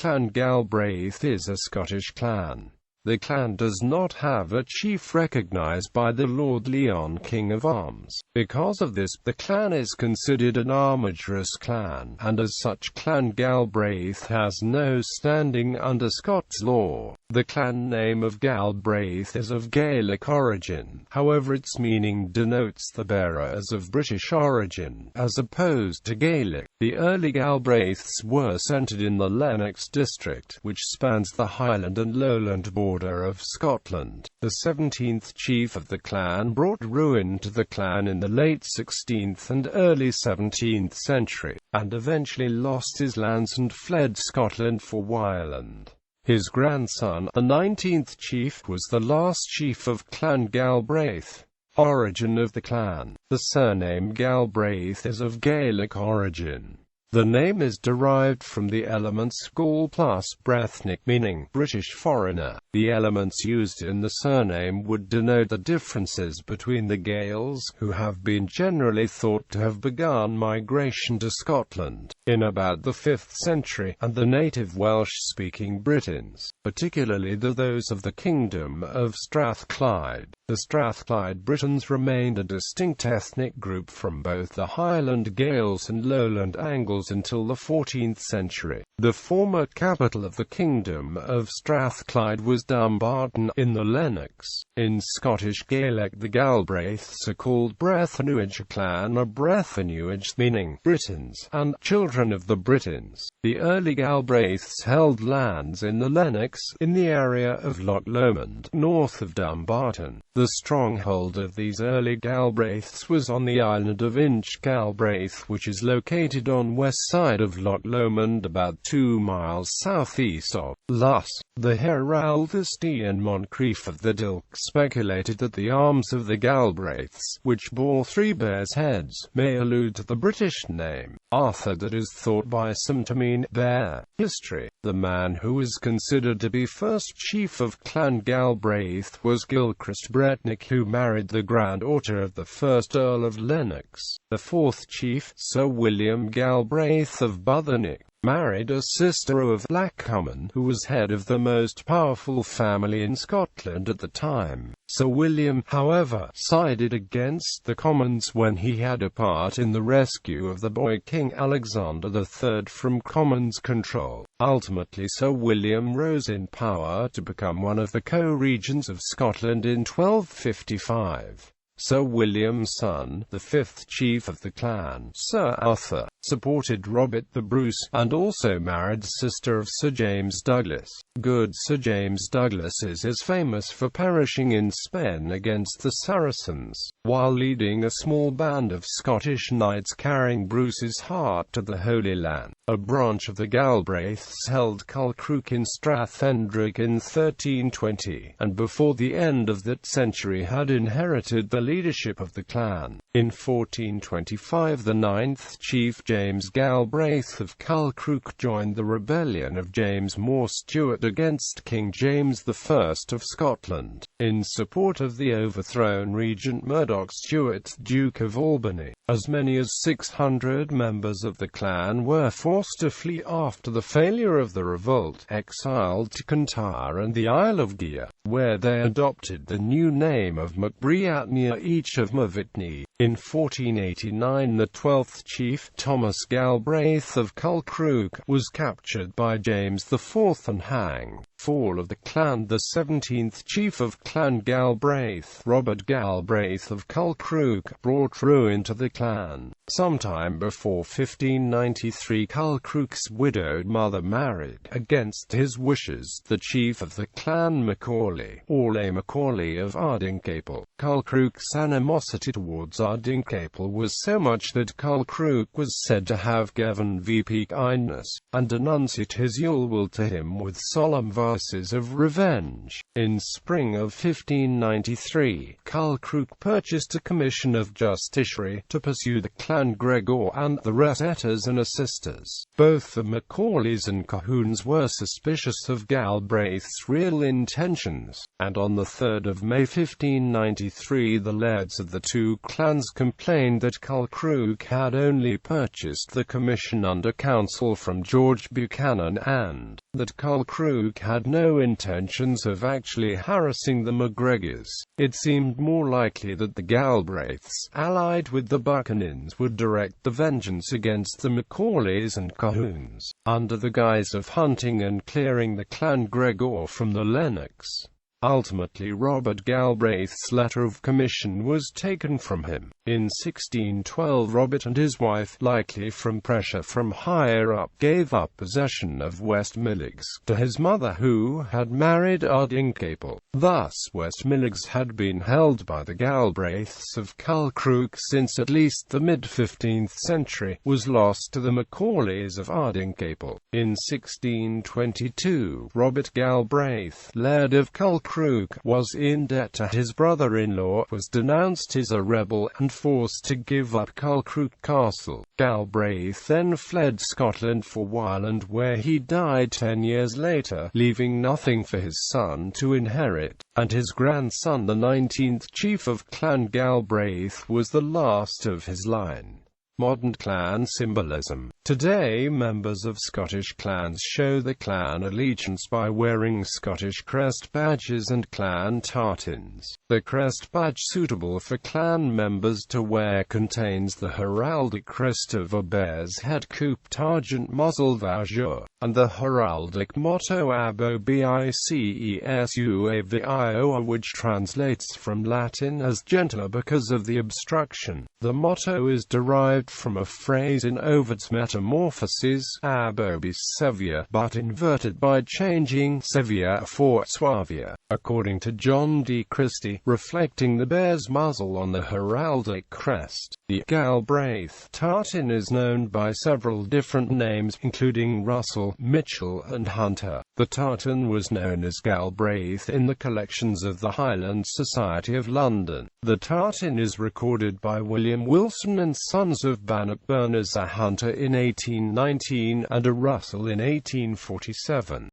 Clan Galbraith is a Scottish clan. The clan does not have a chief recognised by the Lord Lyon, King of Arms. Because of this, the clan is considered an armigerous clan, and as such Clan Galbraith has no standing under Scots law. The clan name of Galbraith is of Gaelic origin, however its meaning denotes the bearer as of British origin, as opposed to Gaelic. The early Galbraiths were centred in the Lennox district, which spans the Highland and Lowland border of Scotland. The 17th chief of the clan brought ruin to the clan in the late 16th and early 17th century, and eventually lost his lands and fled Scotland for Ireland. His grandson, the 19th chief, was the last chief of Clan Galbraith. Origin of the clan. The surname Galbraith is of Gaelic origin. The name is derived from the elements Gal plus Braithnic, meaning British foreigner. The elements used in the surname would denote the differences between the Gaels, who have been generally thought to have begun migration to Scotland in about the 5th century, and the native Welsh-speaking Britons, particularly those of the Kingdom of Strathclyde. The Strathclyde Britons remained a distinct ethnic group from both the Highland Gaels and Lowland Angles until the 14th century. The former capital of the Kingdom of Strathclyde was Dumbarton, in the Lennox. In Scottish Gaelic, the Galbraiths are called Breathinuage clan, or Breathinuage, meaning Britons, and children of the Britons. The early Galbraiths held lands in the Lennox, in the area of Loch Lomond, north of Dumbarton. The stronghold of these early Galbraiths was on the island of Inch Galbraith, which is located on west side of Loch Lomond, about 2 miles southeast of Luss. The heraldist Ian Moncrieff of the Dilk speculated that the arms of the Galbraiths, which bore 3 bears' heads, may allude to the British name Arthur, that is thought by some to mean bear. History. The man who was considered to be first chief of Clan Galbraith was Gilchrist Bretnick, who married the granddaughter of the first Earl of Lennox. The 4th chief, Sir William Galbraith of Buthernick, married a sister of Blackcummin, who was head of the most powerful family in Scotland at the time. Sir William, however, sided against the Commons when he had a part in the rescue of the boy King Alexander III from Commons control. Ultimately, Sir William rose in power to become one of the co-regents of Scotland in 1255. Sir William's son, the 5th chief of the clan, Sir Arthur, supported Robert the Bruce, and also married sister of Sir James Douglas. Good Sir James Douglas is famous for perishing in Spain against the Saracens, while leading a small band of Scottish knights carrying Bruce's heart to the Holy Land. A branch of the Galbraiths held Culcrook in Strathendrick in 1320, and before the end of that century had inherited the leadership of the clan. In 1425 the 9th chief James Galbraith of Culcrook joined the rebellion of James More Stuart against King James I of Scotland, in support of the overthrown Regent Murdoch Stuart, Duke of Albany. As many as 600 members of the clan were forced to flee after the failure of the revolt, exiled to Kintyre and the Isle of Gia, where they adopted the new name of MacBriat near each of Mavitney. In 1489 the 12th chief, Thomas Galbraith of Culcrook, was captured by James IV and hanged. Fall of the clan. The 17th chief of Clan Galbraith, Robert Galbraith of Culcrook, brought ruin to the clan. Sometime before 1593 Culcrook's widowed mother married, against his wishes, the chief of the clan Macaulay, Orley Macaulay of Ardingcapel. Culcrook's animosity towards Ardingcapel was so much that Culcrook was said to have given VP kindness, and denunciated his ill will to him with solemn verses of revenge. In spring of 1593, Culcrook purchased a commission of justiciary to pursue the Clan Gregor and the Rosetters and assisters. Both the Macaulays and Cahoons were suspicious of Galbraith's real intentions Cahoons, and on the 3rd of May 1593 the lairds of the two clans complained that Culcrooke had only purchased the commission under counsel from George Buchanan, and that Culcrooke had no intentions of actually harassing the MacGregors. It seemed more likely that the Galbraiths, allied with the Buchanans, would direct the vengeance against the Macaulays and Cahoons, under the guise of hunting and clearing the clan Gregor from the Lennox. Ultimately, Robert Galbraith's letter of commission was taken from him. In 1612, Robert and his wife, likely from pressure from higher up, gave up possession of West Millig's to his mother, who had married Ardingcapel. Thus, West Millig's had been held by the Galbraiths of Culcrooke since at least the mid-15th century, was lost to the Macaulays of Ardingcapel. In 1622, Robert Galbraith, Laird of Culcrooke, was in debt to his brother-in-law, was denounced as a rebel, and forced to give up Culcrooke Castle. Galbraith then fled Scotland for Ireland, where he died 10 years later, leaving nothing for his son to inherit, and his grandson, the 19th chief of Clan Galbraith, was the last of his line. Modern clan symbolism. Today, members of Scottish clans show the clan allegiance by wearing Scottish crest badges and clan tartans. The crest badge suitable for clan members to wear contains the heraldic crest of a bear's head couped argent muzzle azure, and the heraldic motto Armigerous, which translates from Latin as gentler because of the obstruction. The motto is derived from a phrase in Ovid's Metamorphoses, Abobis Sevia, but inverted by changing Sevia for Suavia, according to John D. Christie, reflecting the bear's muzzle on the heraldic crest. The Galbraith tartan is known by several different names, including Russell, Mitchell, and Hunter. The tartan was known as Galbraith in the collections of the Highland Society of London. The tartan is recorded by William Wilson and Sons of Bannockburn as a Hunter in 1819 and a Russell in 1847.